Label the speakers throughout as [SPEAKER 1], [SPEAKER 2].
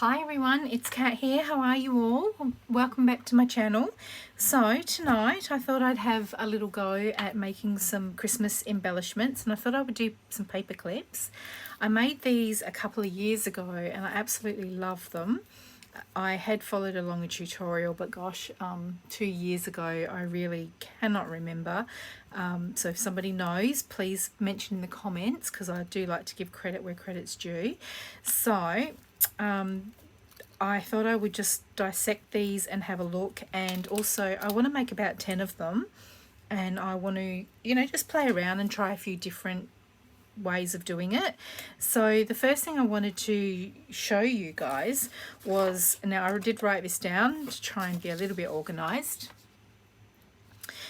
[SPEAKER 1] Hi everyone, it's Kat here. How are you all? Welcome back to my channel. So tonight I thought I'd have a little go at making some Christmas embellishments, and I thought I would do some paper clips. I made these a couple of years ago and I absolutely love them. I had followed along a tutorial, but gosh, 2 years ago I really cannot remember. So if somebody knows, please mention in the comments, because I do like to give credit where credit's due. So I thought I would just dissect these and have a look, and also I want to make about 10 of them, and I want to, just play around and try a few different ways of doing it. So the first thing I wanted to show you guys was, now I did write this down to try and be a little bit organized.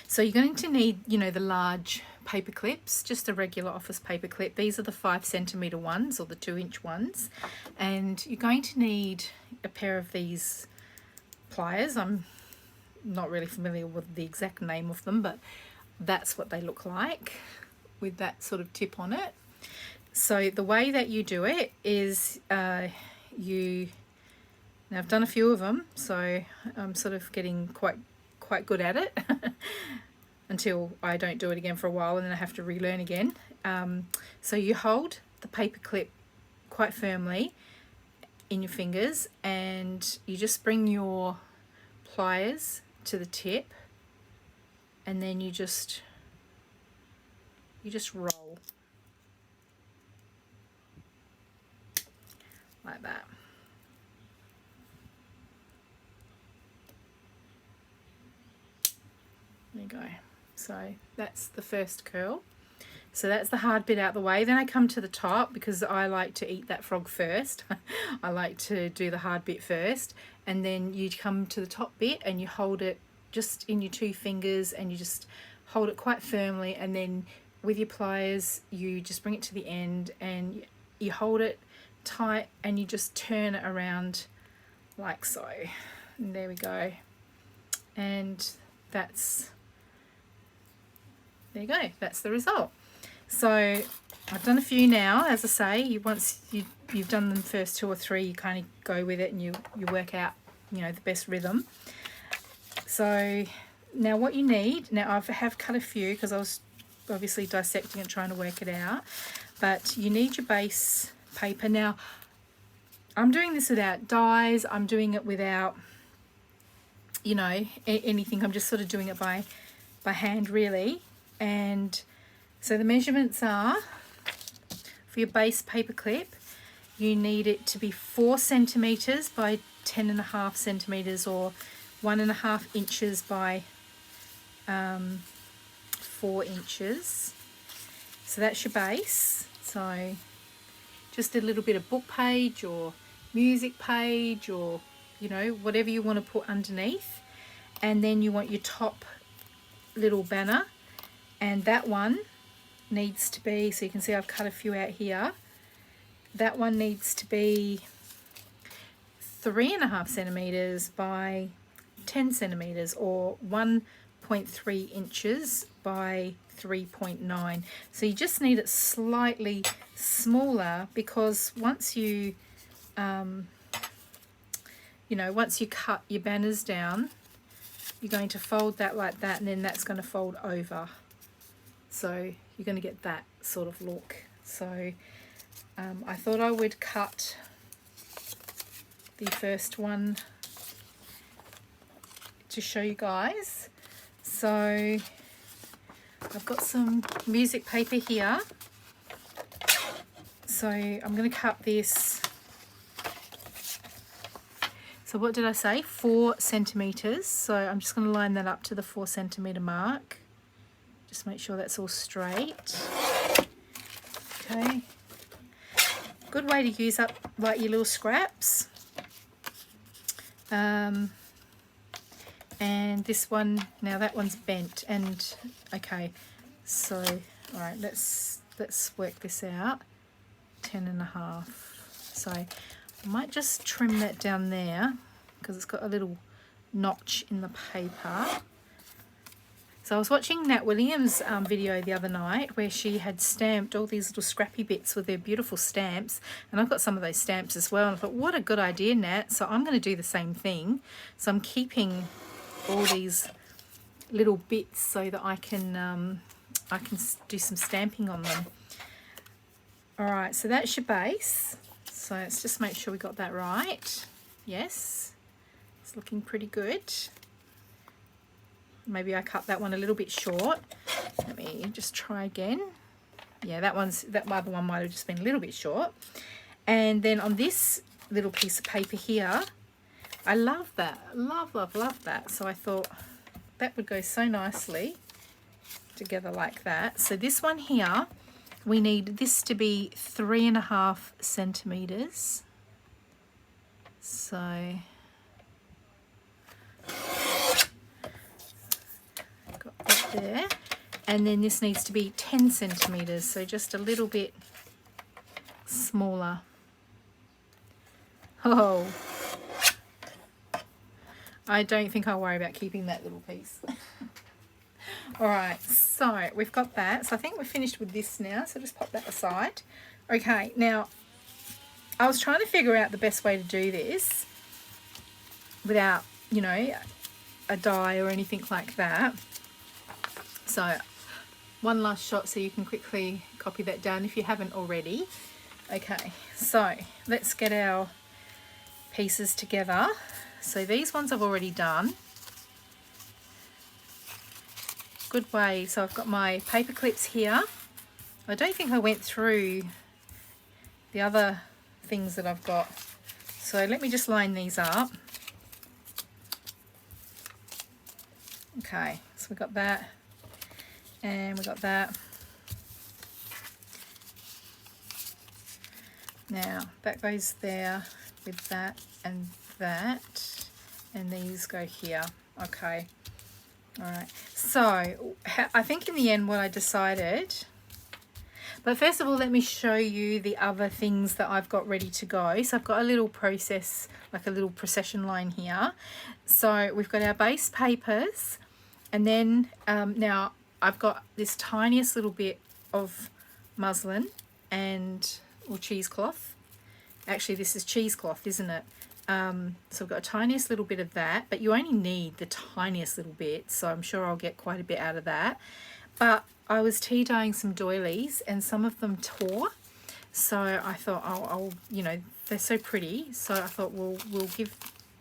[SPEAKER 1] So you're going to need, the large paper clips, just a regular office paper clip. These are the 5cm ones, or the 2-inch ones, and you're going to need a pair of these pliers. I'm not really familiar with the exact name of them, but that's what they look like, with that sort of tip on it. So the way that you do it is now I've done a few of them, so I'm sort of getting quite good at it until I don't do it again for a while, and then I have to relearn again. So you hold the paper clip quite firmly in your fingers, and you just bring your pliers to the tip, and then you just roll like that. There you go. So that's the first curl. So that's the hard bit out the way. Then I come to the top, because I like to eat that frog first. I like to do the hard bit first, and then you come to the top bit and you hold it just in your 2 fingers, and you just hold it quite firmly, and then with your pliers you just bring it to the end and you hold it tight, and you just turn it around like so. And there we go. And there you go, that's the result. So I've done a few now. As I say, once you've done the first 2 or 3, you kind of go with it and you work out, the best rhythm. So now what you need, now I have cut a few because I was obviously dissecting and trying to work it out, but you need your base paper. Now I'm doing this without dies, I'm doing it without anything. I'm just sort of doing it by hand really. And so the measurements are, for your base paper clip, you need it to be 4 centimeters by 10.5 centimeters, or 1.5 inches by 4 inches. So that's your base. So just a little bit of book page or music page, or whatever you want to put underneath. And then you want your top little banner, and that one needs to be, so you can see I've cut a few out here, that one needs to be 3.5 centimeters by 10 centimeters, or 1.3 inches by 3.9. So you just need it slightly smaller, because once you once you cut your banners down, you're going to fold that like that, and then that's going to fold over. So you're going to get that sort of look. So I thought I would cut the first one to show you guys. So I've got some music paper here. So I'm going to cut this. So what did I say? 4 centimeters. So I'm just going to line that up to the 4 centimeter mark. Just make sure that's all straight. Okay. Good way to use up like your little scraps. And this one, now that one's bent, and okay. So all right, let's work this out. 10.5. So I might just trim that down there, because it's got a little notch in the paper. So I was watching Nat Williams' video the other night where she had stamped all these little scrappy bits with their beautiful stamps, and I've got some of those stamps as well, and I thought, what a good idea, Nat. So I'm going to do the same thing. So I'm keeping all these little bits so that I can do some stamping on them. All right, so that's your base. So let's just make sure we got that right. Yes, it's looking pretty good. Maybe I cut that one a little bit short. Let me just try again. Yeah, that other one might have just been a little bit short. And then on this little piece of paper here, I love that. Love that. So I thought that would go so nicely together like that. So this one here, we need this to be 3.5 centimeters. So there, and then this needs to be 10 centimeters, so just a little bit smaller. Oh, I don't think I'll worry about keeping that little piece. All right, so we've got that. So I think we're finished with this now, so just pop that aside. Okay, now I was trying to figure out the best way to do this without, you know, a die or anything like that. So one last shot so you can quickly copy that down if you haven't already. Okay, so let's get our pieces together. So these ones I've already done. Good way. So I've got my paper clips here. I don't think I went through the other things that I've got. So let me just line these up. Okay, so we've got that. And we got that. Now that goes there with that, and these go here. Okay. All right. So I think in the end what I decided, but first of all, let me show you the other things that I've got ready to go. So I've got a little process, like a little procession line here. So we've got our base papers, and then now I've got this tiniest little bit of muslin or cheesecloth. Actually, this is cheesecloth, isn't it? So I've got a tiniest little bit of that, but you only need the tiniest little bit, so I'm sure I'll get quite a bit out of that. But I was tea dyeing some doilies, and some of them tore, so I thought, I'll you know, they're so pretty, so I thought we'll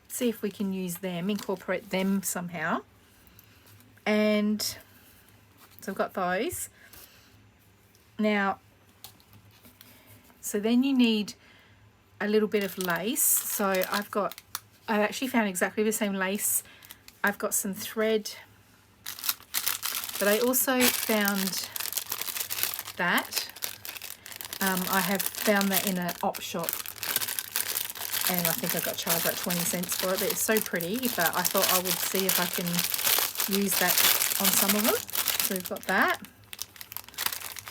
[SPEAKER 1] see if we can use them, incorporate them somehow. And so I've got those. Now, so then you need a little bit of lace. So I've actually found exactly the same lace. I've got some thread, but I also found that. I have found that in an op shop, and I think I got charged like 20 cents for it, but it's so pretty. But I thought I would see if I can use that on some of them. So we've got that.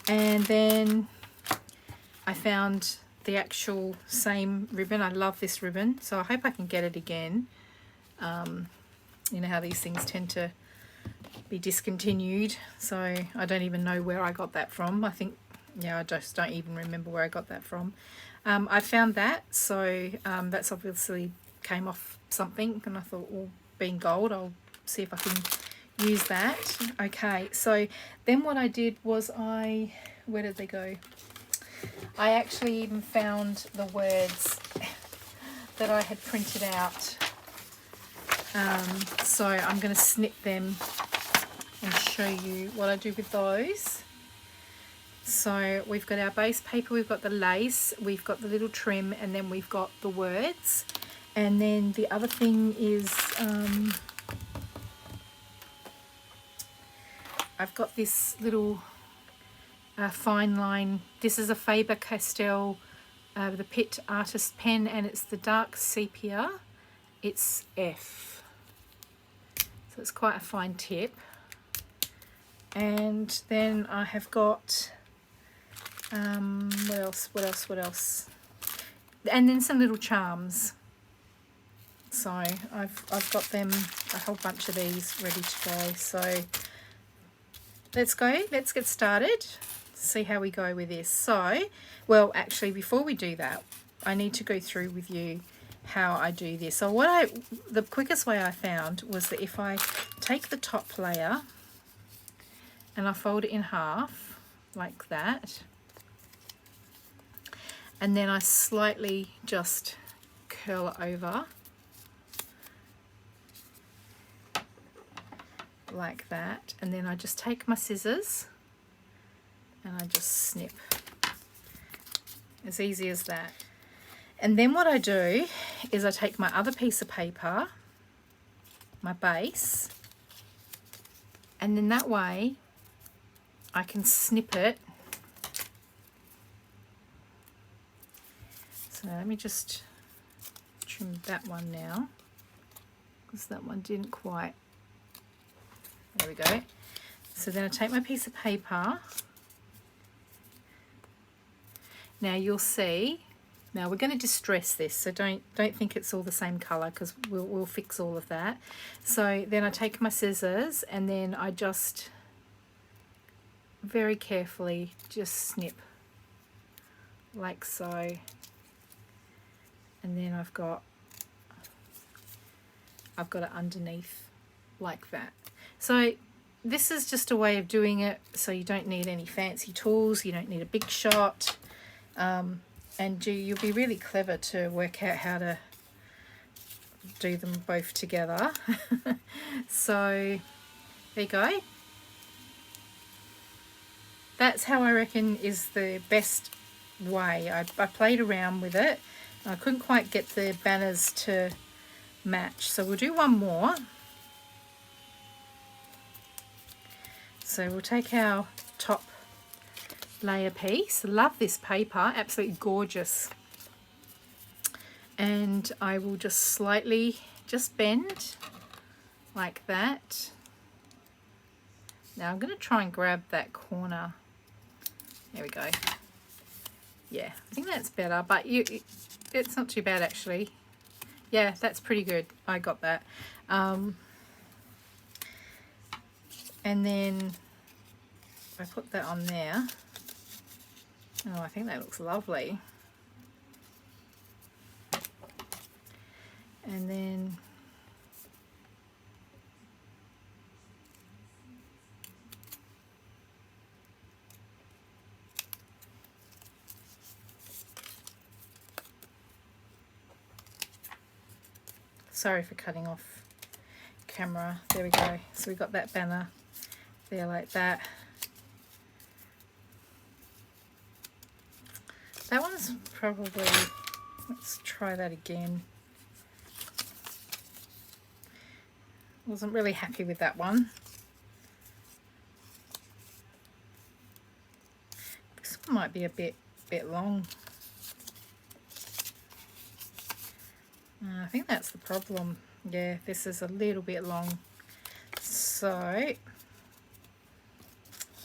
[SPEAKER 1] And then I found the actual same ribbon. I love this ribbon, so I hope I can get it again. You know how these things tend to be discontinued, so I don't even know where I got that from. I think, yeah, I just don't even remember where I got that from. I found that, so that's obviously came off something, and I thought, well, being gold, I'll see if I can use that. Okay, so then what I did was where did they go? I actually even found the words that I had printed out. So I'm going to snip them and show you what I do with those. So we've got our base paper, we've got the lace, we've got the little trim, and then we've got the words. And then the other thing is I've got this little fine line. This is a Faber-Castell, the Pitt Artist pen, and it's the dark sepia. It's F. So it's quite a fine tip. And then I have got, what else? And then some little charms. So I've got them, a whole bunch of these ready to go. So let's get started, see how we go with this. So, well, actually, before we do that, I need to go through with you how I do this. So the quickest way I found was that if I take the top layer and I fold it in half like that, and then I slightly just curl it over like that, and then I just take my scissors and I just snip. As easy as that. And then what I do is I take my other piece of paper, my base, and then that way I can snip it. So let me just trim that one now, because that one didn't quite. There we go. So then I take my piece of paper. Now you'll see. Now we're going to distress this, so don't think it's all the same colour, because we'll fix all of that. So then I take my scissors and then I just very carefully just snip like so, and then I've got it underneath like that. So this is just a way of doing it, so you don't need any fancy tools, you don't need a big shot. And you'll be really clever to work out how to do them both together. So there you go. That's how I reckon is the best way. I played around with it. I couldn't quite get the banners to match, so we'll do one more. So we'll take our top layer piece. Love this paper, absolutely gorgeous. And I will just slightly just bend like that. Now I'm going to try and grab that corner. There we go. Yeah, I think that's better, but it's not too bad actually. Yeah, that's pretty good. I got that. And then I put that on there. Oh, I think that looks lovely. And then sorry for cutting off camera. There we go. So we got that banner there like that. That one's probably, let's try that again. Wasn't really happy with that one. This one might be a bit long. I think that's the problem. Yeah, this is a little bit long. So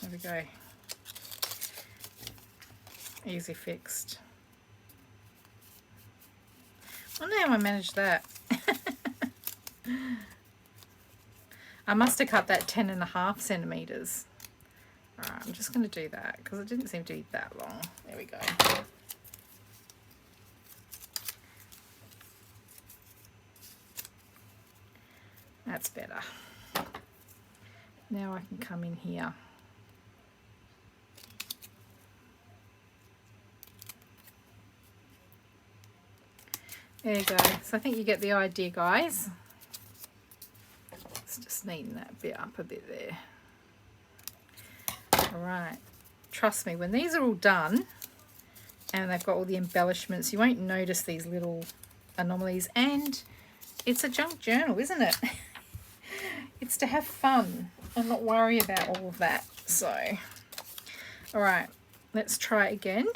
[SPEAKER 1] there we go. Easy fixed. I wonder how I managed that. I must have cut that 10.5 centimeters. Alright, I'm just going to do that because it didn't seem to be that long. There we go. That's better. Now I can come in here. There you go. So I think you get the idea, guys. Let's just neaten that bit up a bit there. All right. Trust me, when these are all done and they've got all the embellishments, you won't notice these little anomalies. And it's a junk journal, isn't it? It's to have fun and not worry about all of that. So, all right, let's try again.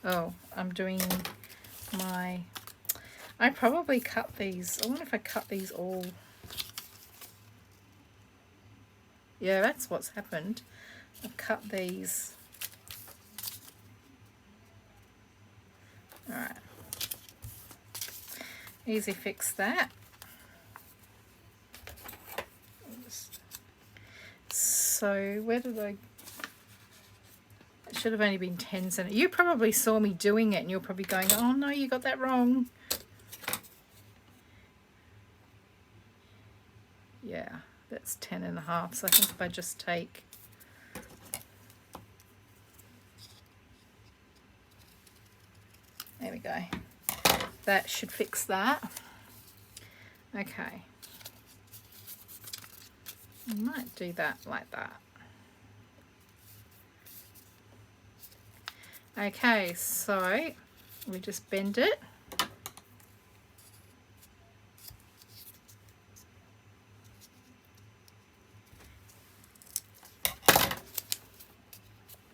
[SPEAKER 1] Oh, I'm doing my, I probably cut these. I wonder if I cut these all. Yeah, that's what's happened. I've cut these. All right. Easy fix that. So where did I... It should have only been 10 centimeters. You probably saw me doing it and you're probably going, oh no, you got that wrong. Yeah, that's 10.5. So I think if I just take... There we go. That should fix that. Okay. I might do that like that. Okay, so we just bend it.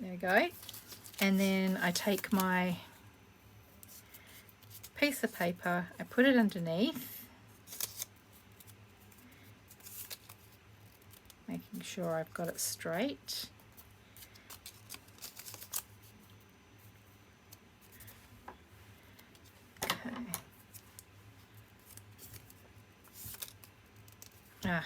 [SPEAKER 1] There we go. And then I take my piece of paper, I put it underneath, making sure I've got it straight. Ah.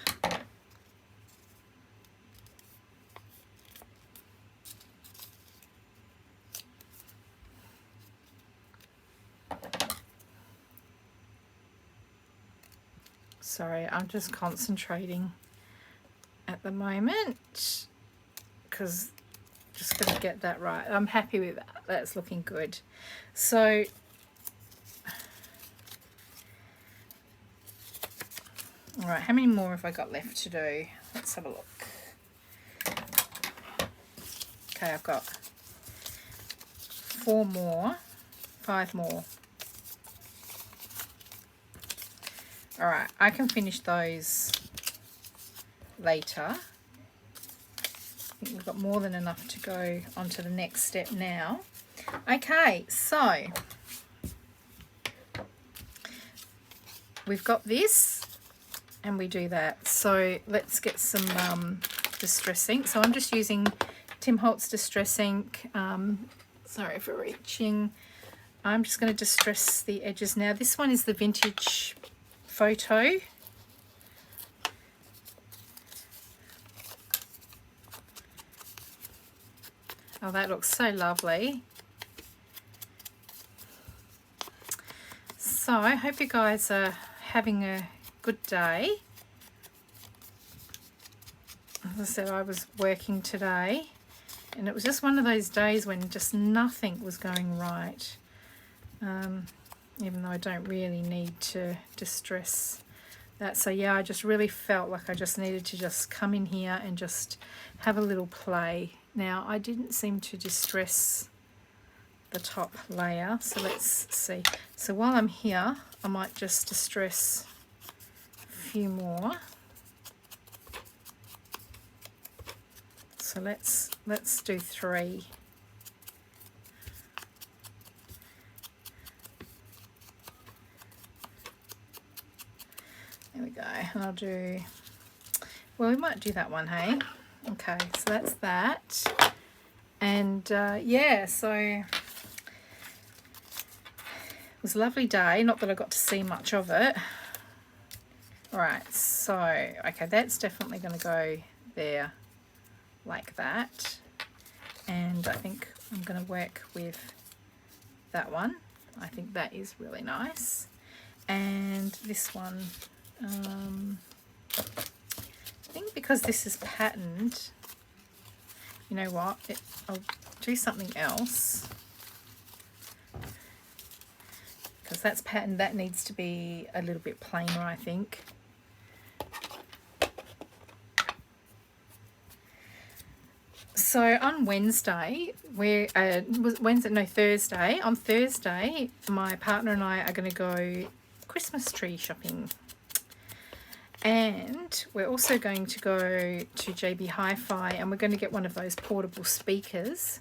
[SPEAKER 1] Sorry, I'm just concentrating at the moment because just going to get that right. I'm happy with that. That's looking good. So all right, how many more have I got left to do? Let's have a look. Okay, I've got 4 more, 5 more. All right, I can finish those later. I think we've got more than enough to go on to the next step now. Okay, so we've got this and we do that. So let's get some distress ink. So I'm just using Tim Holtz distress ink. Sorry for reaching. I'm just going to distress the edges now. This one is the vintage photo. Oh, that looks so lovely. So I hope you guys are having a good day. As I said, I was working today and it was just one of those days when just nothing was going right. Even though I don't really need to distress that. So yeah, I just really felt like I just needed to just come in here and just have a little play. Now, I didn't seem to distress the top layer, so let's see. So while I'm here, I might just distress a few more. So let's do 3. There we go. And I'll do, well, we might do that one, hey? Okay, so that's that. And yeah, so it was a lovely day. Not that I got to see much of it. All right, so, okay, that's definitely going to go there like that. And I think I'm going to work with that one. I think that is really nice. And this one, I think because this is patterned, you know what, I'll do something else. Because that's patterned, that needs to be a little bit plainer, I think. So on Wednesday, Thursday. On Thursday, my partner and I are going to go Christmas tree shopping. And we're also going to go to JB Hi-Fi and we're going to get one of those portable speakers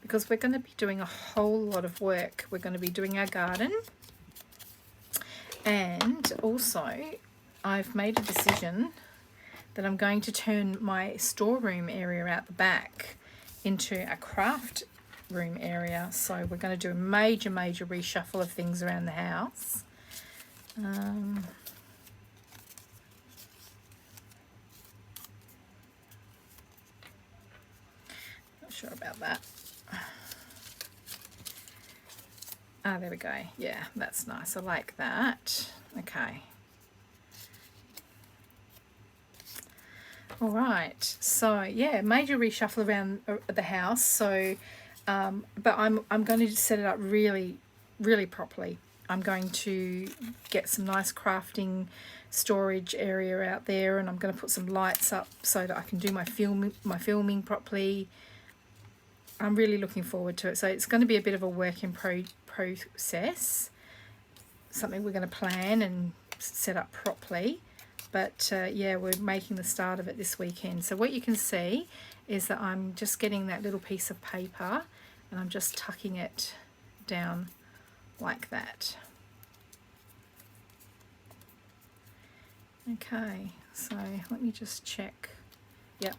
[SPEAKER 1] because we're going to be doing a whole lot of work. We're going to be doing our garden. And also, I've made a decision that I'm going to turn my storeroom area out the back into a craft room area. So we're going to do a major reshuffle of things around the house. sure about that. Ah, there we go. Yeah, that's nice. I like that. Okay. All right. So yeah, major reshuffle around the house. So, but I'm going to set it up really, really properly. I'm going to get some nice crafting storage area out there, and I'm going to put some lights up so that I can do my filming properly. I'm really looking forward to it. So it's going to be a bit of a work in process, something we're going to plan and set up properly. But yeah, we're making the start of it this weekend. So what you can see is that I'm just getting that little piece of paper and I'm just tucking it down like that. Okay, so let me just check. Yep.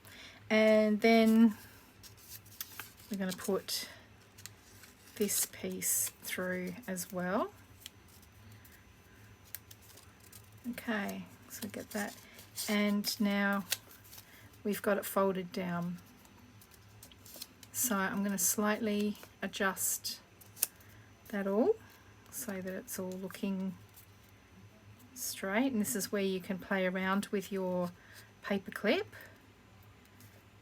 [SPEAKER 1] And then we're going to put this piece through as well. Okay, so get that. And now we've got it folded down. So I'm going to slightly adjust that all so that it's all looking straight. And this is where you can play around with your paper clip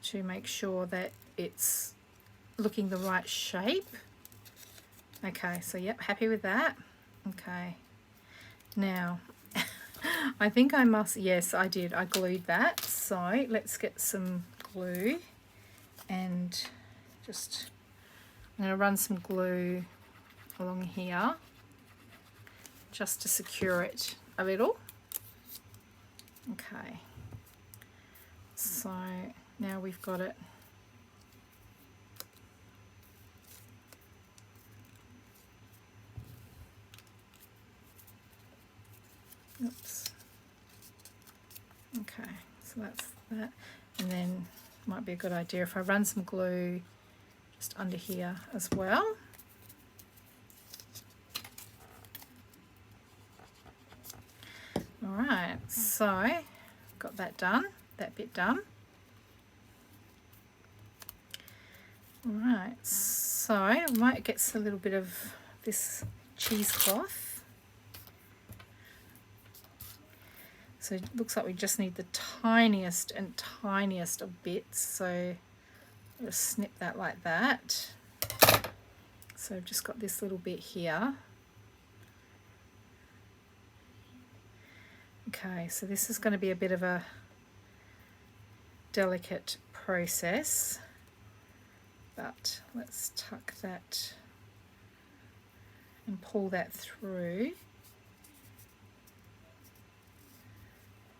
[SPEAKER 1] to make sure that it's looking the right shape. Okay, so yep, happy with that. Okay, now I think I must, yes I did, I glued that. So let's get some glue and just, I'm going to run some glue along here just to secure it a little. Okay, so now we've got it. Oops. Okay, so that's that. And then might be a good idea if I run some glue just under here as well. All right, so got that done, that bit done. All right, so I might get a little bit of this cheesecloth. So it looks like we just need the tiniest and tiniest of bits. So I'll just snip that like that. So I've just got this little bit here. Okay, so this is going to be a bit of a delicate process, but let's tuck that and pull that through.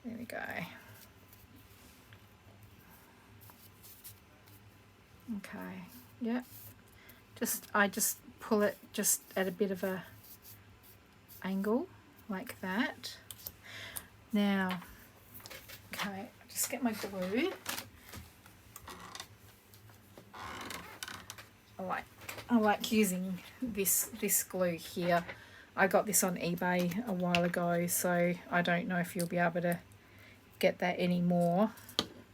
[SPEAKER 1] There we go. Okay, yeah. I just pull it just at a bit of a angle like that. Now, okay, just get my glue. I like using this glue here. I got this on eBay a while ago, so I don't know if you'll be able to get that anymore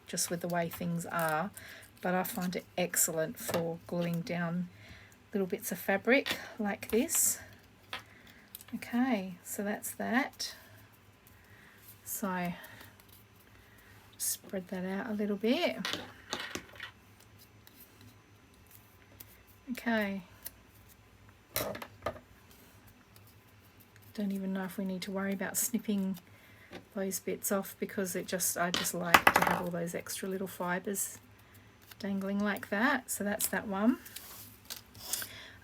[SPEAKER 1] just with the way things are, but I find it excellent for gluing down little bits of fabric like this. Okay, so that's that. So spread that out a little bit. Okay. Don't even know if we need to worry about snipping those bits off, because I just like to have all those extra little fibres dangling like that. So that's that one.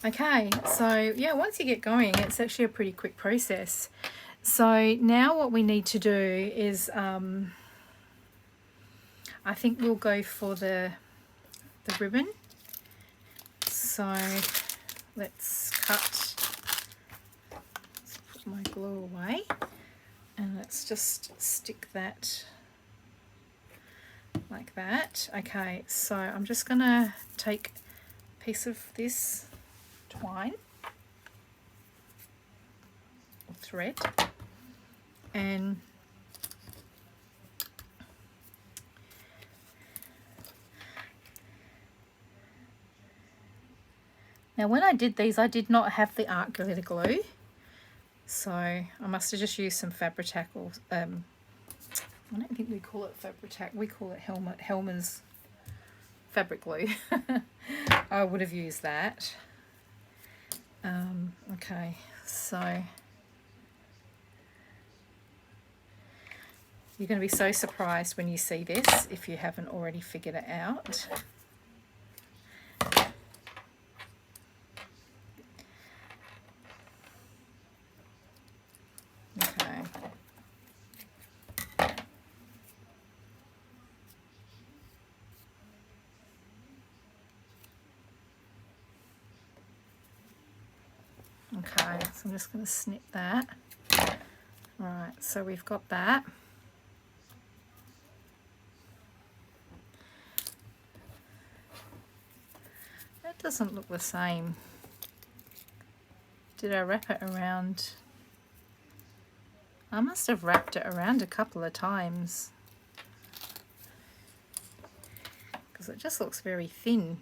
[SPEAKER 1] Okay, so yeah, once you get going, it's actually a pretty quick process. So now what we need to do is I think we'll go for the ribbon. So let's put my glue away and let's just stick that like that. Okay, so I'm just gonna take a piece of this twine or thread and Now when I did these, I did not have the art glitter glue, so I must have just used some Fabri-Tac, or I don't think we call it Fabri-Tac, we call it Hellmann's fabric glue. I would have used that. Okay, so you're going to be so surprised when you see this if you haven't already figured it out. Okay. Okay, so I'm just going to snip that. Right, so we've got that. That doesn't look the same. Did I wrap it around? I must have wrapped it around a couple of times, because it just looks very thin.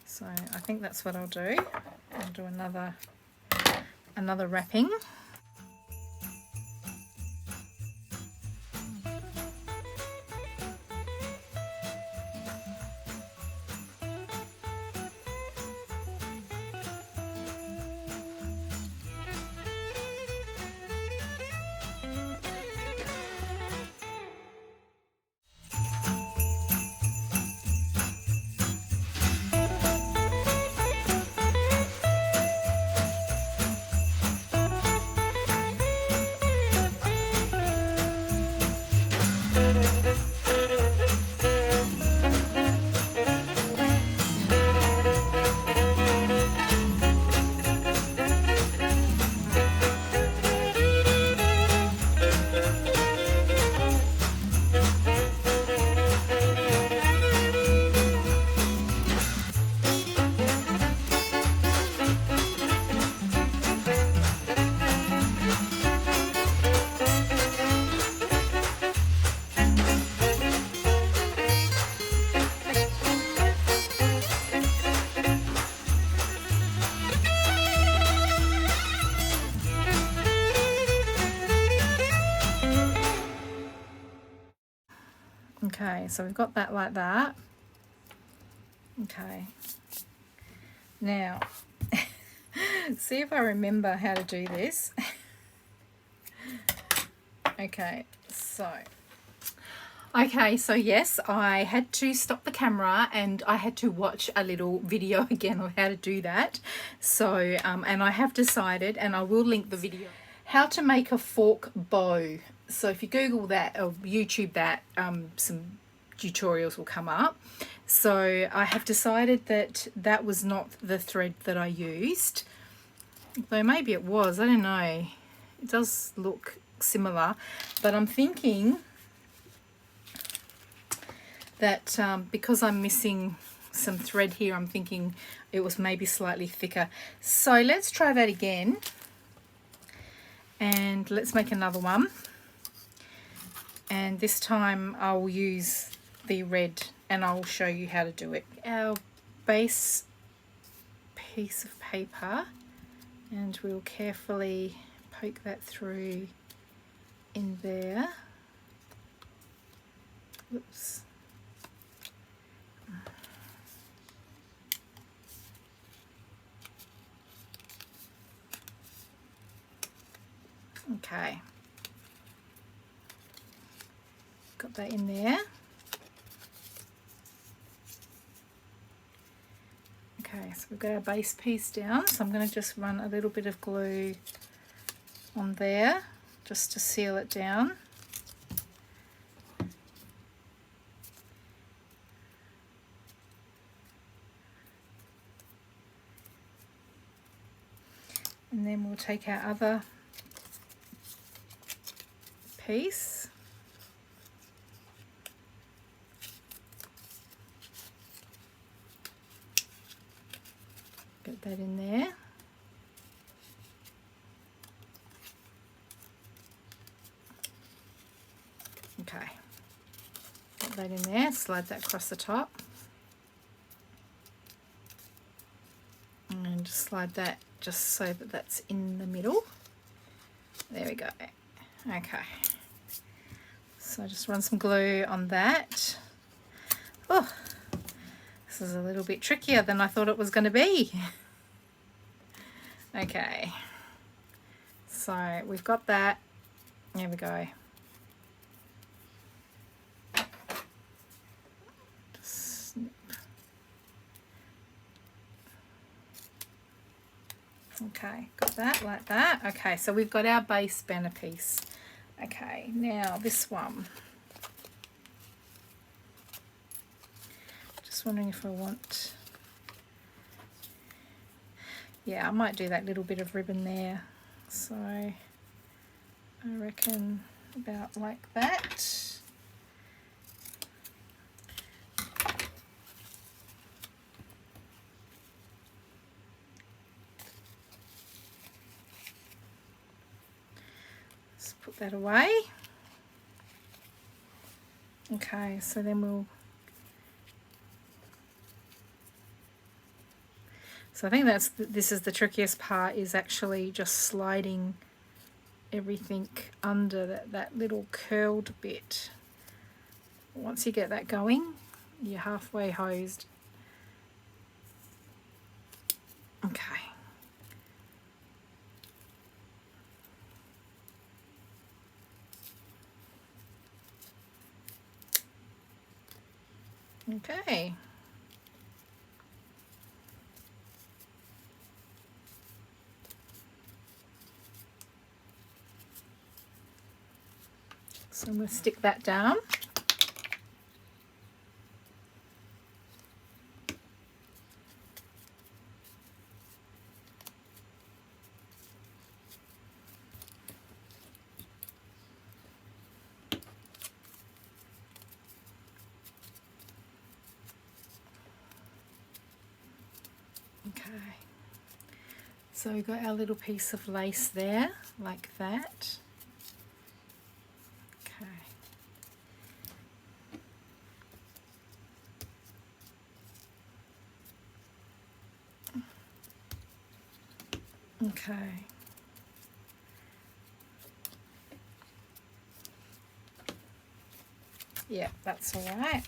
[SPEAKER 1] So I think that's what I'll do. I'll do another wrapping. Okay, so we've got that like that. Okay, now see if I remember how to do this. Okay, so yes, I had to stop the camera and I had to watch a little video again on how to do that. So and I have decided, and I will link the video, how to make a fork bow. So if you Google that or YouTube that, some tutorials will come up. So I have decided that that was not the thread that I used, though maybe it was, I don't know. It does look similar, but I'm thinking that because I'm missing some thread here, I'm thinking it was maybe slightly thicker. So let's try that again, and let's make another one, and this time I'll use the red and I'll show you how to do it. Our base piece of paper, and we'll carefully poke that through in there. Oops. Okay, got that in there. Okay, so we've got our base piece down, so I'm going to just run a little bit of glue on there just to seal it down. And then we'll take our other piece, get that in there. Okay, get that in there, slide that across the top. slide that just so that that's in the middle. There we go. Okay, so just run some glue on that. Oh, this is a little bit trickier than I thought it was going to be. Okay, so we've got that. There we go. Just snip. Okay, got that like that. Okay, so we've got our base banner piece. Okay, now this one. Just wondering if I want... Yeah, I might do that little bit of ribbon there. So I reckon about like that. Let's put that away. Okay, so then we'll... So I think this is the trickiest part, is actually just sliding everything under that little curled bit. Once you get that going, you're halfway hosed. Okay. Okay. So I'm going to stick that down. Okay. So we've got our little piece of lace there, like that. Okay. Yeah, that's all right.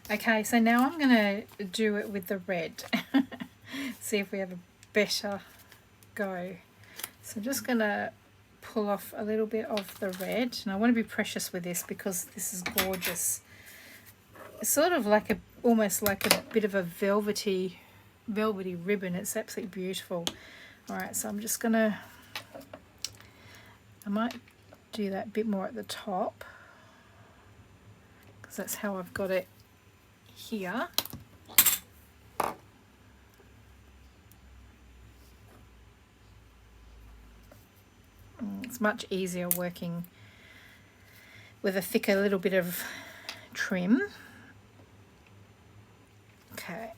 [SPEAKER 1] Okay, so now I'm going to do it with the red. See if we have a better go. So I'm just going to pull off a little bit of the red. And I want to be precious with this because this is gorgeous. It's sort of like a, almost like a bit of a velvety ribbon. It's absolutely beautiful. All right, so I'm just gonna, I might do that bit more at the top because that's how I've got it here. It's much easier working with a thicker little bit of trim. Okay.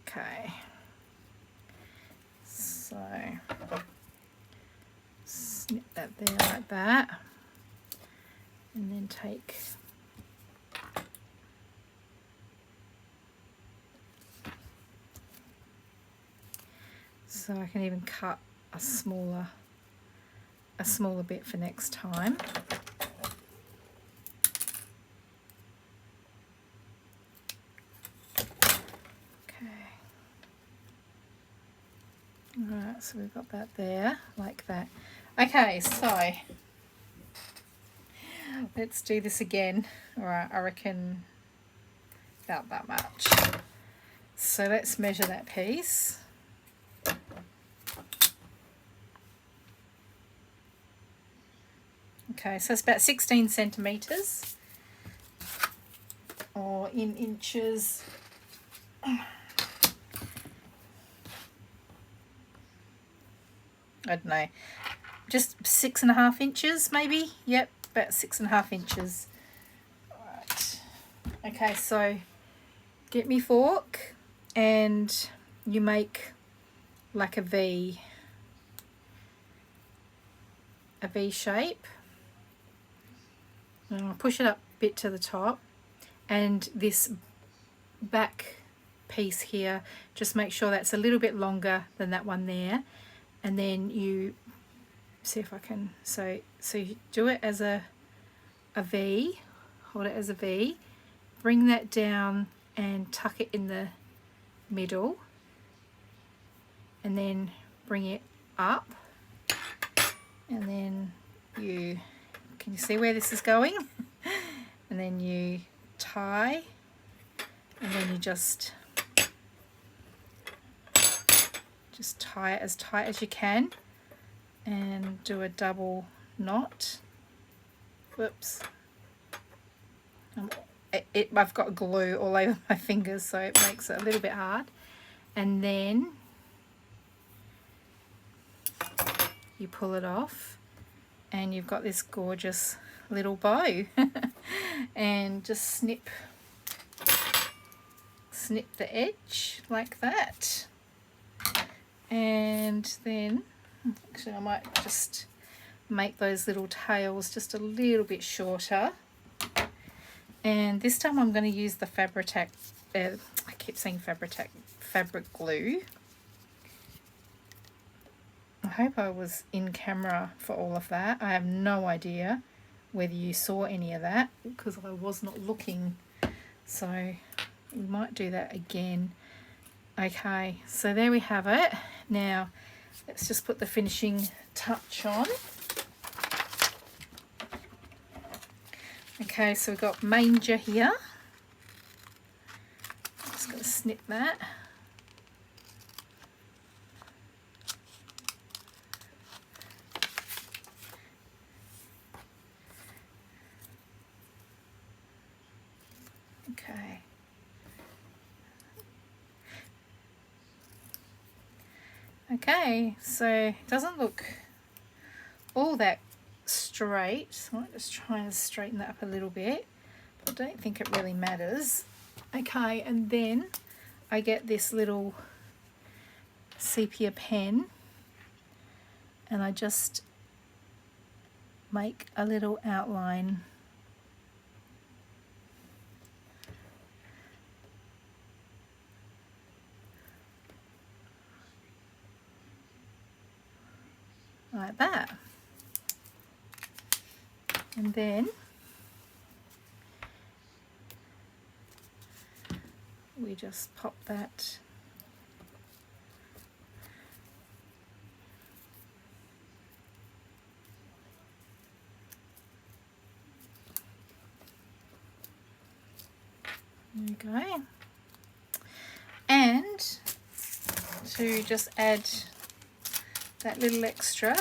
[SPEAKER 1] Okay. So snip that there like that. And then take so I can even cut a smaller bit for next time. Okay. Alright, so we've got that there, like that. Okay, so let's do this again. Alright, I reckon about that much. So let's measure that piece. Okay, so it's about 16 centimetres, or in inches. I don't know, just 6.5 inches maybe. Yep, about 6.5 inches. Alright. Okay, so get me fork and you make like a V shape. And I'll push it up a bit to the top, and this back piece here, just make sure that's a little bit longer than that one there, and then you see if I can, so you do it as a V, hold it as a V, bring that down and tuck it in the middle, and then bring it up, and then can you see where this is going? And then you tie, and then you just tie it as tight as you can and do a double knot. Whoops. I've got glue all over my fingers, so it makes it a little bit hard. And then you pull it off and you've got this gorgeous little bow. And just snip the edge like that. And then actually I might just make those little tails just a little bit shorter. And this time I'm going to use the fabric glue. I hope I was in camera for all of that. I have no idea whether you saw any of that because I was not looking. So we might do that again. Okay, so there we have it. Now let's just put the finishing touch on. Okay, so we've got manger here. I'm just going to snip that. Okay. Okay, so it doesn't look all that straight, so I'm just trying to straighten that up a little bit, but I don't think it really matters. Okay, and then I get this little sepia pen and I just make a little outline . Like that. And then we just pop that there we go. And to just add that little extra,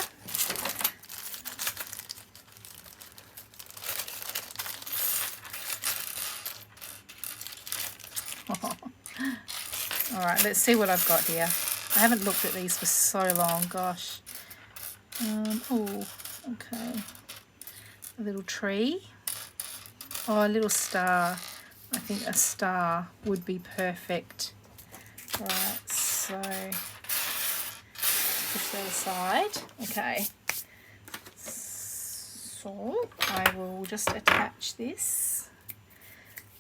[SPEAKER 1] all right, let's see what I've got here. I haven't looked at these for so long, gosh. Oh, okay, a little tree, oh, a little star. I think a star would be perfect. Right, so push that aside. Okay, so I will just attach this.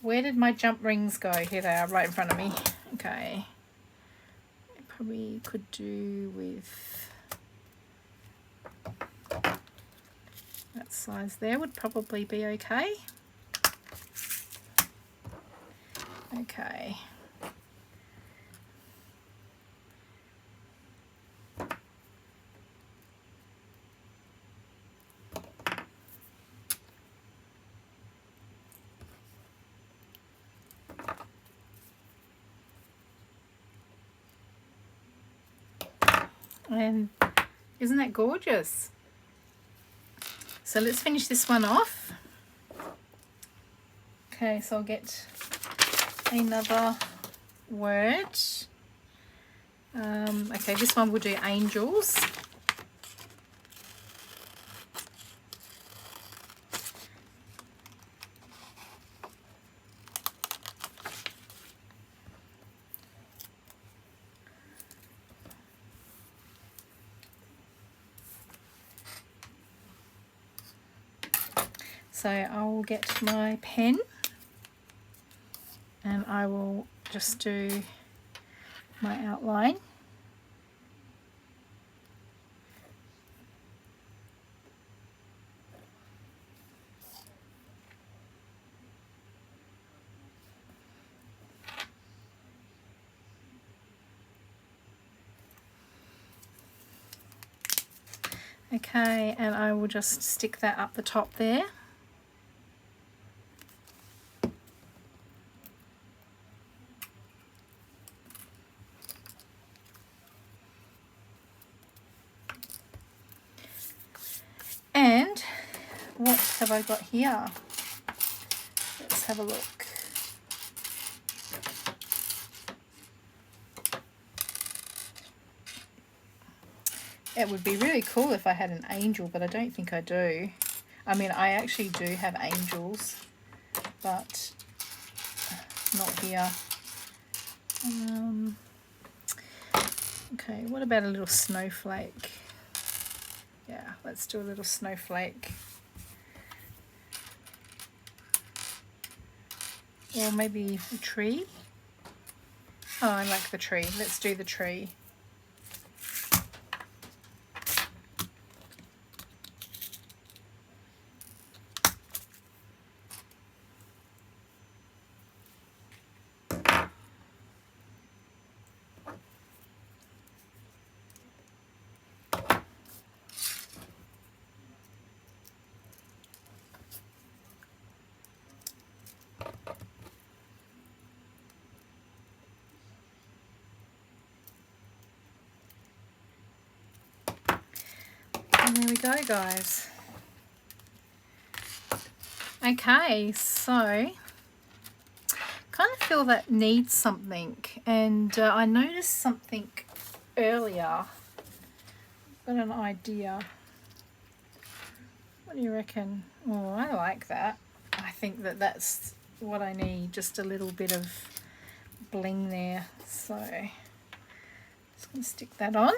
[SPEAKER 1] Where did my jump rings go? Here they are, right in front of me. Okay, I probably could do with that size there, would probably be okay. Okay. And isn't that gorgeous? So let's finish this one off. Okay, so I'll get another word. Okay, this one will do angels. So I will get my pen and I will just do my outline. Okay, and I will just stick that up the top there. And what have I got here? Let's have a look. It would be really cool if I had an angel, but I don't think I do. I mean, I actually do have angels, but not here. Okay, what about a little snowflake? Yeah, let's do a little snowflake. Or maybe a tree. Oh, I like the tree. Let's do the tree. And there we go, guys. Okay, so kind of feel that needs something, and I noticed something earlier. Got an idea. What do you reckon? Oh, I like that. I think that that's what I need, just a little bit of bling there. So just going to stick that on.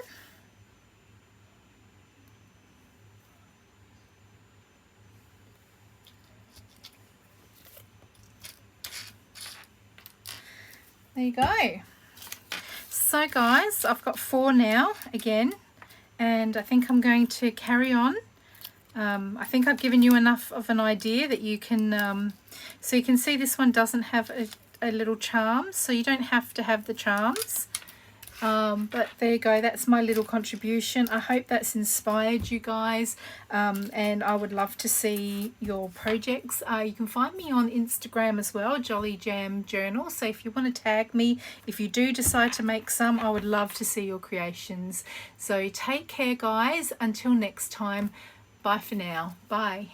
[SPEAKER 1] There you go. So guys, I've got 4 now again, and I think I'm going to carry on. I think I've given you enough of an idea that you can, so you can see this one doesn't have a little charm, so you don't have to have the charms. But there you go, that's my little contribution. I hope that's inspired you guys, and I would love to see your projects. You can find me on Instagram as well, Jolly Jam Journal, so if you want to tag me, if you do decide to make some, I would love to see your creations. So take care guys, until next time, bye for now, bye.